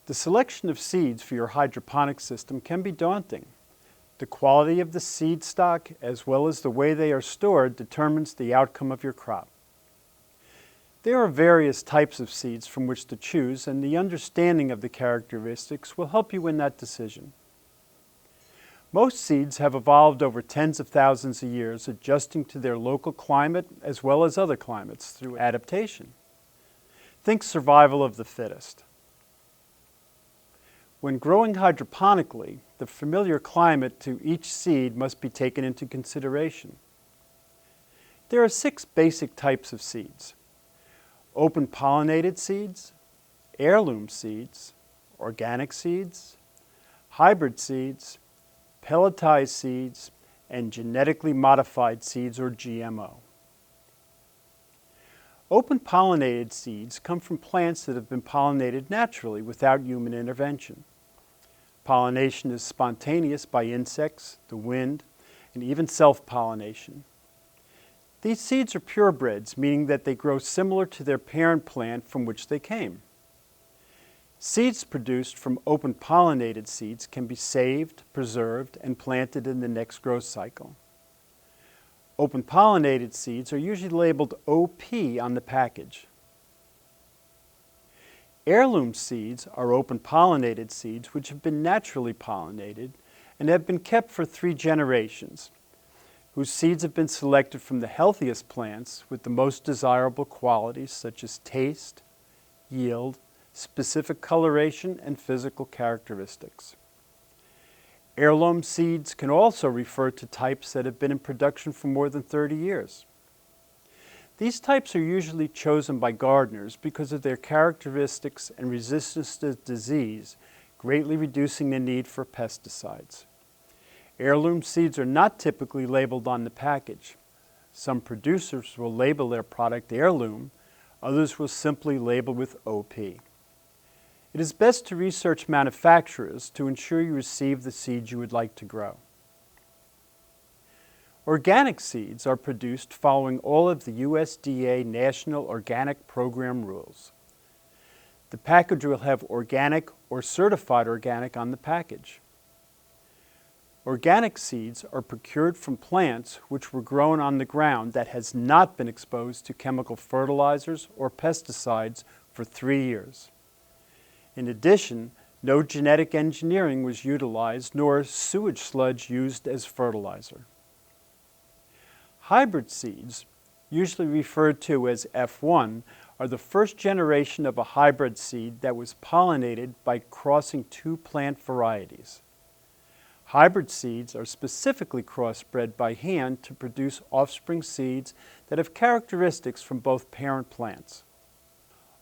The selection of seeds for your hydroponic system can be daunting. The quality of the seed stock, as well as the way they are stored, determines the outcome of your crop. There are various types of seeds from which to choose, and the understanding of the characteristics will help you in that decision. Most seeds have evolved over tens of thousands of years, adjusting to their local climate as well as other climates through adaptation. Think survival of the fittest. When growing hydroponically, the familiar climate to each seed must be taken into consideration. There are 6 basic types of seeds: open pollinated seeds, heirloom seeds, organic seeds, hybrid seeds, pelletized seeds, and genetically modified seeds or GMO. Open pollinated seeds come from plants that have been pollinated naturally without human intervention. Pollination is spontaneous by insects, the wind, and even self-pollination. These seeds are purebreds, meaning that they grow similar to their parent plant from which they came. Seeds produced from open pollinated seeds can be saved, preserved, and planted in the next growth cycle. Open pollinated seeds are usually labeled OP on the package. Heirloom seeds are open pollinated seeds which have been naturally pollinated and have been kept for 3 generations, whose seeds have been selected from the healthiest plants with the most desirable qualities such as taste, yield, specific coloration, and physical characteristics. Heirloom seeds can also refer to types that have been in production for more than 30 years. These types are usually chosen by gardeners because of their characteristics and resistance to disease, greatly reducing the need for pesticides. Heirloom seeds are not typically labeled on the package. Some producers will label their product heirloom, others will simply label with OP. It is best to research manufacturers to ensure you receive the seeds you would like to grow. Organic seeds are produced following all of the USDA National Organic Program rules. The package will have organic or certified organic on the package. Organic seeds are procured from plants which were grown on the ground that has not been exposed to chemical fertilizers or pesticides for 3 years. In addition, no genetic engineering was utilized nor sewage sludge used as fertilizer. Hybrid seeds, usually referred to as F1, are the first generation of a hybrid seed that was pollinated by crossing 2 plant varieties. Hybrid seeds are specifically crossbred by hand to produce offspring seeds that have characteristics from both parent plants.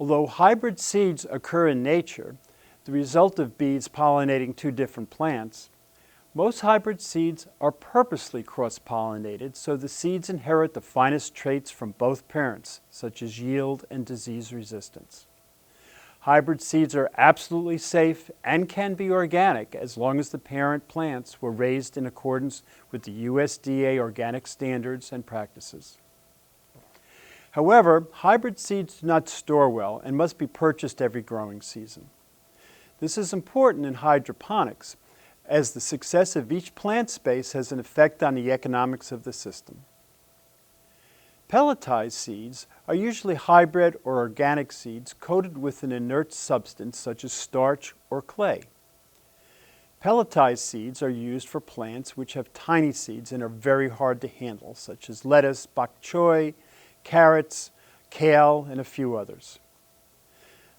Although hybrid seeds occur in nature, the result of bees pollinating 2 different plants, most hybrid seeds are purposely cross-pollinated so the seeds inherit the finest traits from both parents, such as yield and disease resistance. Hybrid seeds are absolutely safe and can be organic as long as the parent plants were raised in accordance with the USDA organic standards and practices. However, hybrid seeds do not store well and must be purchased every growing season. This is important in hydroponics, as the success of each plant space has an effect on the economics of the system. Pelletized seeds are usually hybrid or organic seeds coated with an inert substance such as starch or clay. Pelletized seeds are used for plants which have tiny seeds and are very hard to handle, such as lettuce, bok choy, carrots, kale, and a few others.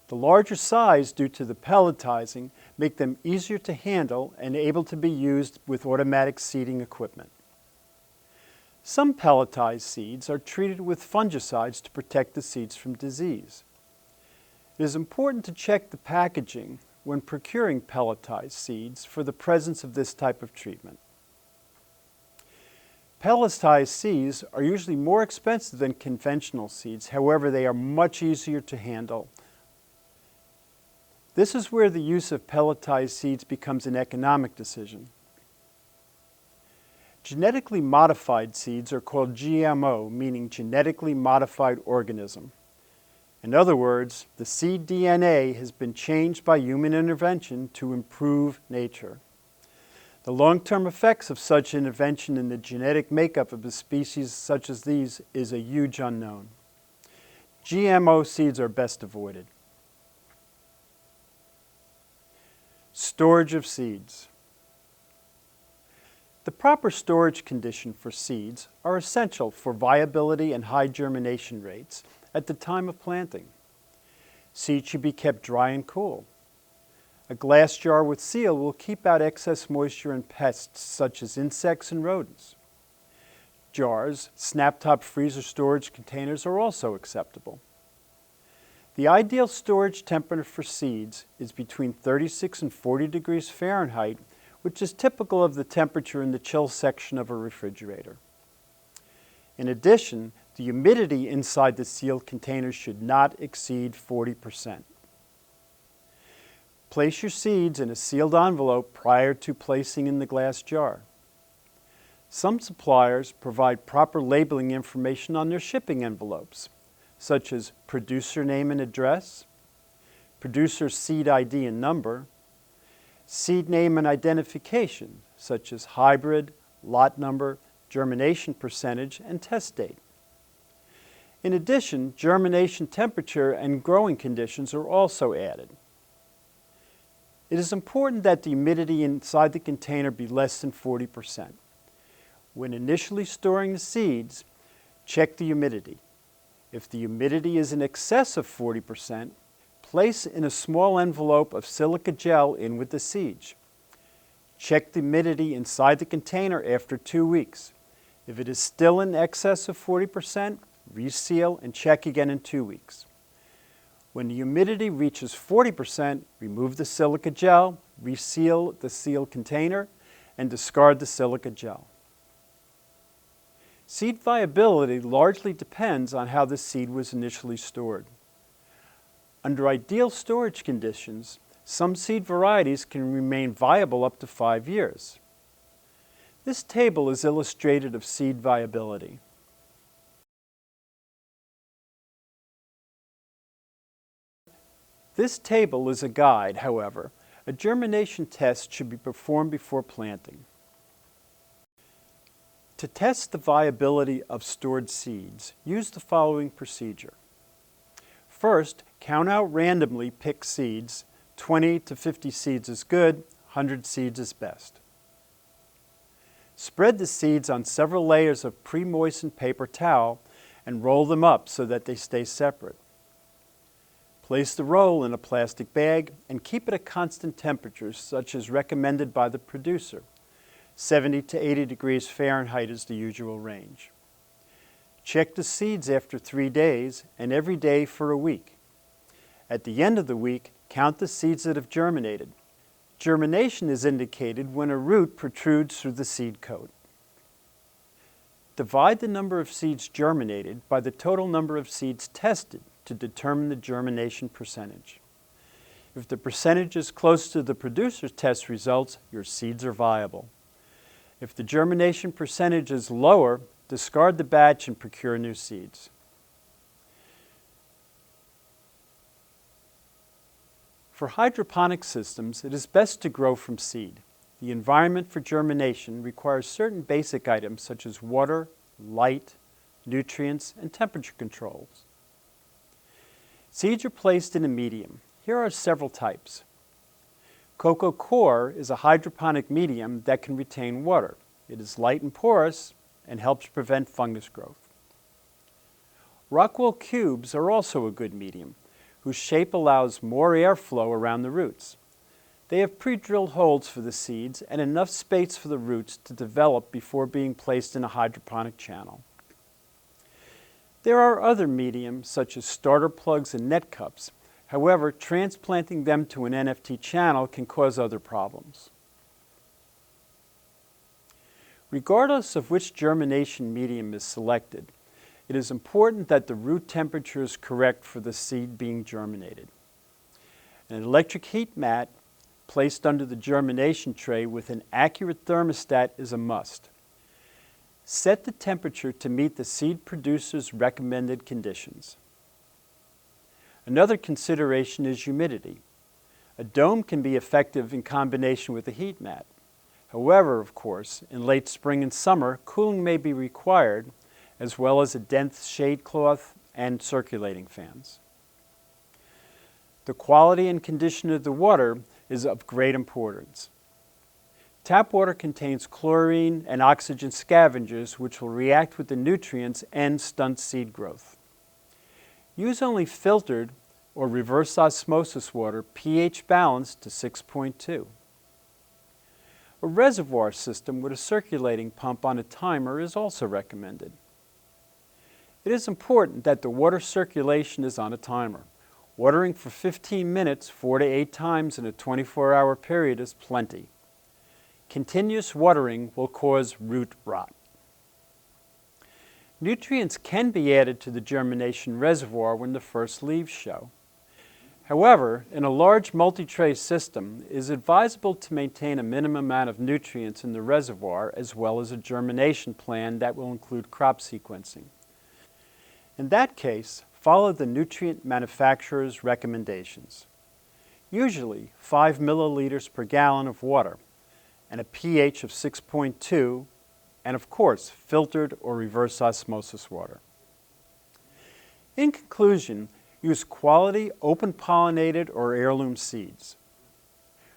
The larger size due to the pelletizing make them easier to handle and able to be used with automatic seeding equipment. Some pelletized seeds are treated with fungicides to protect the seeds from disease. It is important to check the packaging when procuring pelletized seeds for the presence of this type of treatment. Pelletized seeds are usually more expensive than conventional seeds, however, they are much easier to handle. This is where the use of pelletized seeds becomes an economic decision. Genetically modified seeds are called GMO, meaning genetically modified organism. In other words, the seed DNA has been changed by human intervention to improve nature. The long-term effects of such intervention in the genetic makeup of a species such as these is a huge unknown. GMO seeds are best avoided. Storage of seeds. The proper storage conditions for seeds are essential for viability and high germination rates at the time of planting. Seeds should be kept dry and cool. A glass jar with seal will keep out excess moisture and pests such as insects and rodents. Jars, snap-top freezer storage containers are also acceptable. The ideal storage temperature for seeds is between 36 and 40 degrees Fahrenheit, which is typical of the temperature in the chill section of a refrigerator. In addition, the humidity inside the sealed container should not exceed 40%. Place your seeds in a sealed envelope prior to placing in the glass jar. Some suppliers provide proper labeling information on their shipping envelopes, such as producer name and address, producer seed ID and number, seed name and identification, such as hybrid, lot number, germination percentage, and test date. In addition, germination temperature and growing conditions are also added. It is important that the humidity inside the container be less than 40%. When initially storing the seeds, check the humidity. If the humidity is in excess of 40%, place in a small envelope of silica gel in with the seeds. Check the humidity inside the container after 2 weeks. If it is still in excess of 40%, reseal and check again in 2 weeks. When the humidity reaches 40%, remove the silica gel, reseal the sealed container, and discard the silica gel. Seed viability largely depends on how the seed was initially stored. Under ideal storage conditions, some seed varieties can remain viable up to 5 years. This table is illustrative of seed viability. This table is a guide, however. A germination test should be performed before planting. To test the viability of stored seeds, use the following procedure. First, count out randomly picked seeds. 20 to 50 seeds is good, 100 seeds is best. Spread the seeds on several layers of pre-moistened paper towel and roll them up so that they stay separate. Place the roll in a plastic bag and keep it at constant temperatures such as recommended by the producer. 70 to 80 degrees Fahrenheit is the usual range. Check the seeds after 3 days and every day for a week. At the end of the week, count the seeds that have germinated. Germination is indicated when a root protrudes through the seed coat. Divide the number of seeds germinated by the total number of seeds tested to determine the germination percentage. If the percentage is close to the producer's test results, your seeds are viable. If the germination percentage is lower, discard the batch and procure new seeds. For hydroponic systems, it is best to grow from seed. The environment for germination requires certain basic items such as water, light, nutrients, and temperature controls. Seeds are placed in a medium. Here are several types. Coco Coir is a hydroponic medium that can retain water. It is light and porous and helps prevent fungus growth. Rockwool cubes are also a good medium, whose shape allows more airflow around the roots. They have pre-drilled holes for the seeds and enough space for the roots to develop before being placed in a hydroponic channel. There are other mediums such as starter plugs and net cups. However, transplanting them to an NFT channel can cause other problems. Regardless of which germination medium is selected, it is important that the root temperature is correct for the seed being germinated. An electric heat mat placed under the germination tray with an accurate thermostat is a must. Set the temperature to meet the seed producer's recommended conditions. Another consideration is humidity. A dome can be effective in combination with a heat mat. However, of course, in late spring and summer, cooling may be required, as well as a dense shade cloth and circulating fans. The quality and condition of the water is of great importance. Tap water contains chlorine and oxygen scavengers which will react with the nutrients and stunt seed growth. Use only filtered or reverse osmosis water, pH balanced to 6.2. A reservoir system with a circulating pump on a timer is also recommended. It is important that the water circulation is on a timer. Watering for 15 minutes 4 to 8 times in a 24-hour period is plenty. Continuous watering will cause root rot. Nutrients can be added to the germination reservoir when the first leaves show. However, in a large multi-tray system, it is advisable to maintain a minimum amount of nutrients in the reservoir as well as a germination plan that will include crop sequencing. In that case, follow the nutrient manufacturer's recommendations. Usually 5 milliliters per gallon of water and a pH of 6.2, and of course, filtered or reverse osmosis water. In conclusion, use quality open pollinated or heirloom seeds.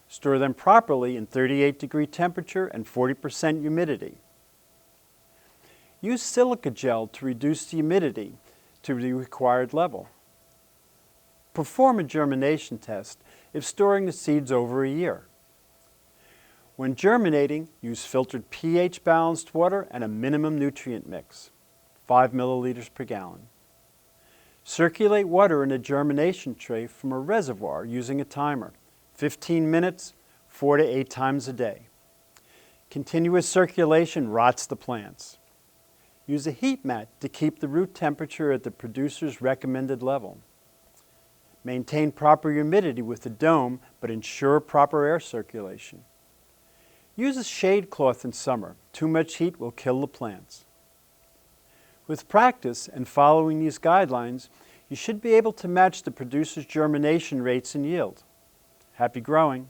Store them properly in 38-degree temperature and 40% humidity. Use silica gel to reduce the humidity to the required level. Perform a germination test if storing the seeds over a year. When germinating, use filtered pH-balanced water and a minimum nutrient mix, 5 milliliters per gallon. Circulate water in a germination tray from a reservoir using a timer, 15 minutes, 4 to 8 times a day. Continuous circulation rots the plants. Use a heat mat to keep the root temperature at the producer's recommended level. Maintain proper humidity with the dome, but ensure proper air circulation. Use a shade cloth in summer. Too much heat will kill the plants. With practice and following these guidelines, you should be able to match the producer's germination rates and yield. Happy growing!